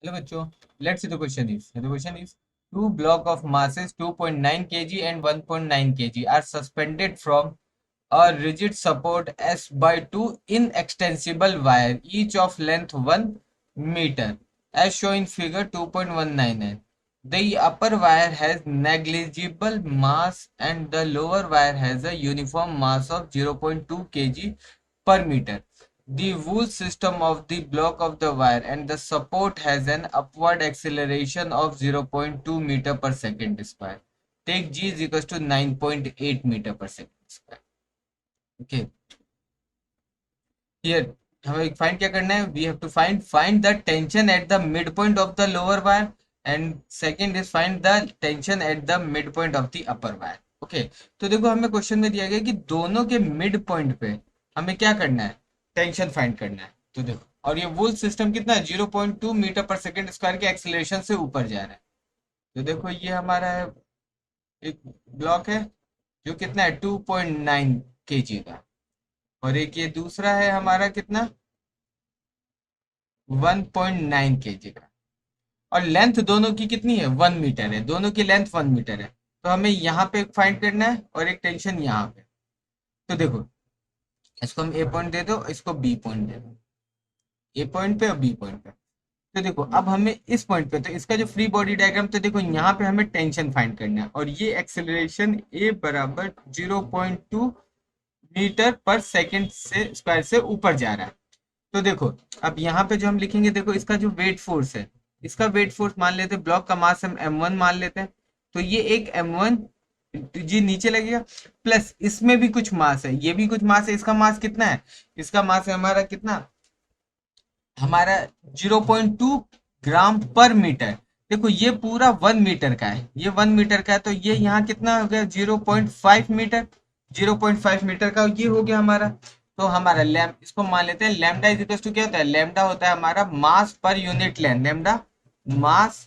Hello बच्चों, let's see the question is. The question is two block of masses 2.9 kg and 1.9 kg are suspended from a rigid support S by 2 inextensible wire, each of length 1 meter, as shown in figure 2.199. The upper wire has negligible mass and the lower wire has a uniform mass of 0.2 kg per meter. The wool system of the block of the wire and the support has an upward acceleration of 0.2 meter per second square. Take G is equals to 9.8 meter per second square. Okay. Here हमें find क्या करना है? We have to find the tension at the mid point of the lower wire and second is find the tension at the mid point of the upper wire. Okay, तो देखो हमें question में दिया गया कि दोनों के मिड पॉइंट पे हमें क्या करना है? टेंशन फाइंड करना है. तो देखो, और ये वुल सिस्टम कितना है? 0.2 मीटर पर सेकेंड स्क्वायर के एक्सेलरेशन से ऊपर जा रहा है. तो देखो ये हमारा है एक ब्लॉक है जो कितना है 2.9 kg का, और एक ये दूसरा है हमारा कितना 1.9 kg का, और लेंथ दोनों की कितनी है? 1 मीटर है. दोनों की लेंथ 1 मीटर है. तो हमें यहाँ पे फाइंड करना है और एक टेंशन यहाँ पे. तो देखो इसको हम ए पॉइंट दे दो, इसको बी पॉइंट दे दो, ए पॉइंट पे और बी पॉइंट पे. तो देखो अब हमें इस पॉइंट पे, तो इसका जो फ्री बॉडी डायग्राम, तो देखो यहाँ पे हमें टेंशन फाइंड करना है और ये एक्सेलरेशन ए बराबर 0.2 मीटर पर सेकंड से स्क्वायर से ऊपर जा रहा है. तो देखो अब यहाँ पे जो हम लिखेंगे, देखो इसका जो वेट फोर्स है, इसका वेट फोर्स मान लेते हैं, ब्लॉक का मास हम m1 मान लेते हैं. तो ये एक m1 जी नीचे लगेगा, प्लस इसमें भी कुछ मास है, ये भी कुछ मास है. इसका मास कितना है? इसका मास है हमारा कितना? हमारा 0.2 ग्राम पर मीटर. देखो ये पूरा 1 मीटर का है, ये 1 मीटर का है, तो ये यहाँ कितना हो गया? 0.5 मीटर. 0.5 मीटर का ये हो गया हमारा. तो हमारा लैम इसको मान लेते हैं लैम्डा इज इक्वल टू क्या होता है? लैम्डा होता है हमारा मास पर यूनिट लेंथ. लैम्डा मास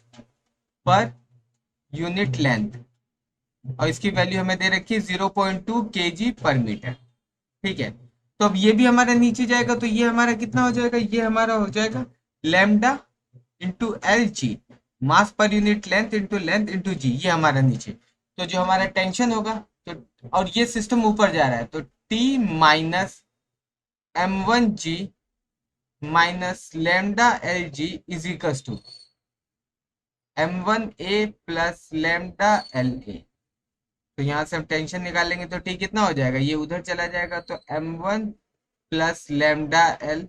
पर यूनिट लेंथ, और इसकी वैल्यू हमें दे रखी है 0.2 kg पर मीटर. ठीक है, तो अब ये भी हमारा नीचे जाएगा, तो ये हमारा कितना हो जाएगा? ये हमारा हो जाएगा लैम्डा इंटू एल जी, मास पर यूनिट लेंथ इंटू जी, ये हमारा नीचे. तो जो हमारा टेंशन होगा, तो और ये सिस्टम ऊपर जा रहा है, तो T minus m1g minus lambda L G is equal to m1a plus lambda L A. तो यहाँ से हम टेंशन निकालेंगे तो टी कितना हो जाएगा? ये उधर चला जाएगा, तो m1 plus lambda L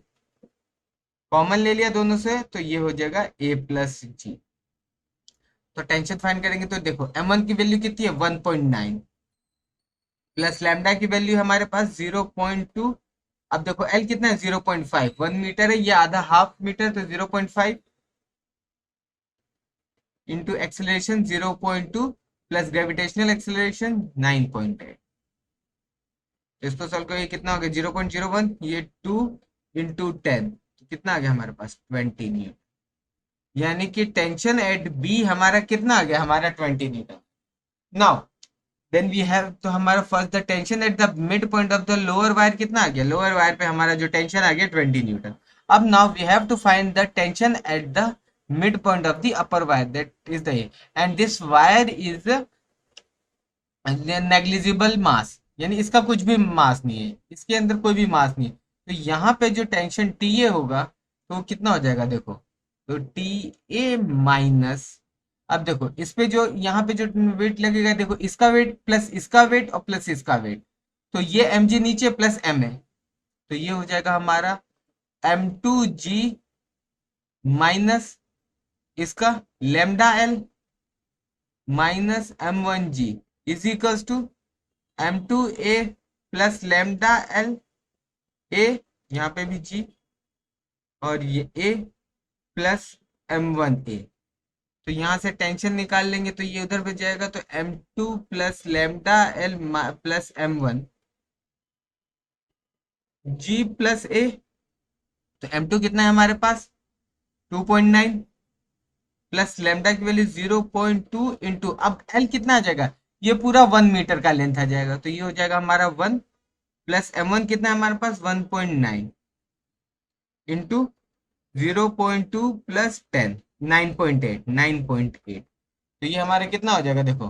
common ले लिया दोनों से, तो ये हो जाएगा a प्लस जी. तो टेंशन फाइंड करेंगे तो देखो m1 की वैल्यू कितनी है? 1.9 प्लस लैम्डा की वैल्यू हमारे पास 0.2. अब देखो l कितना है? 0.5. 1 मीटर है, ये आधा हाफ मीटर, तो 0.5 into acceleration 0.2 plus gravitational acceleration 9.8. इसको सॉल्व करो, ये कितना हो गया? 0.01, ये 2 इंटू 10, तो कितना आ गया हमारे पास? 20 न्यूटन. यानी कि टेंशन एट बी हमारा कितना आ गया? हमारा 20 newton. Now then we have, तो हमारा first the tension at the mid point of the lower wire कितना आ गया? लोअर वायर पे हमारा जो टेंशन आ गया 20 न्यूटन. अब now we have to find the tension at the mid point of the upper wire, that is the and this wire is negligible mass, यानी इसका कुछ भी मास नहीं है, इसके अंदर कोई भी मास नहीं है. तो यहाँ पे जो टेंशन टी ए होगा, तो वो कितना हो जाएगा? देखो तो टी ए माइनस, अब देखो इस पे जो यहाँ पे जो वेट लगेगा, देखो इसका वेट प्लस इसका वेट और प्लस इसका वेट, तो ये एम जी नीचे प्लस एम है, तो ये हो जाएगा हमारा m2g माइनस इसका lambda L minus m1g is equals to m2a plus lambda L A, यहाँ पे भी g, और ये a प्लस m1a. तो यहाँ से टेंशन निकाल लेंगे तो ये उधर बच जाएगा, तो m2 plus lambda L plus m1 g plus a. तो m2 कितना है हमारे पास? 2.9 प्लस लेमडा की वैल्यू 0.2 इंटू, अब l कितना आ जाएगा? ये पूरा 1 मीटर का लेंथ आ जाएगा, तो ये हो जाएगा हमारा 1 प्लस m1 कितना है हमारे पास? 1.9 इंटू 0.2 प्लस 10, 9.8 तो ये हमारा कितना हो जाएगा देखो,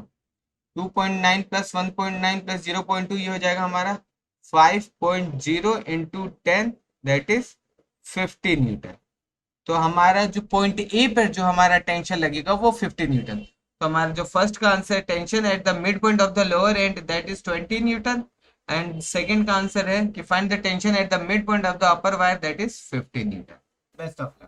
2.9 प्लस 1.9 प्लस 0.2, ये हो जाएगा हमारा 5.0 इंटू 10, दैट इज 15 न्यूटन। तो हमारा जो पॉइंट ए पर जो हमारा टेंशन लगेगा वो 15 न्यूटन। तो हमारा जो फर्स्ट का answer tension at the mid point of the lower and that is 20 Newton, and second का आंसर है कि find the tension at the mid point of the upper wire that is 15 Newton. Best of luck.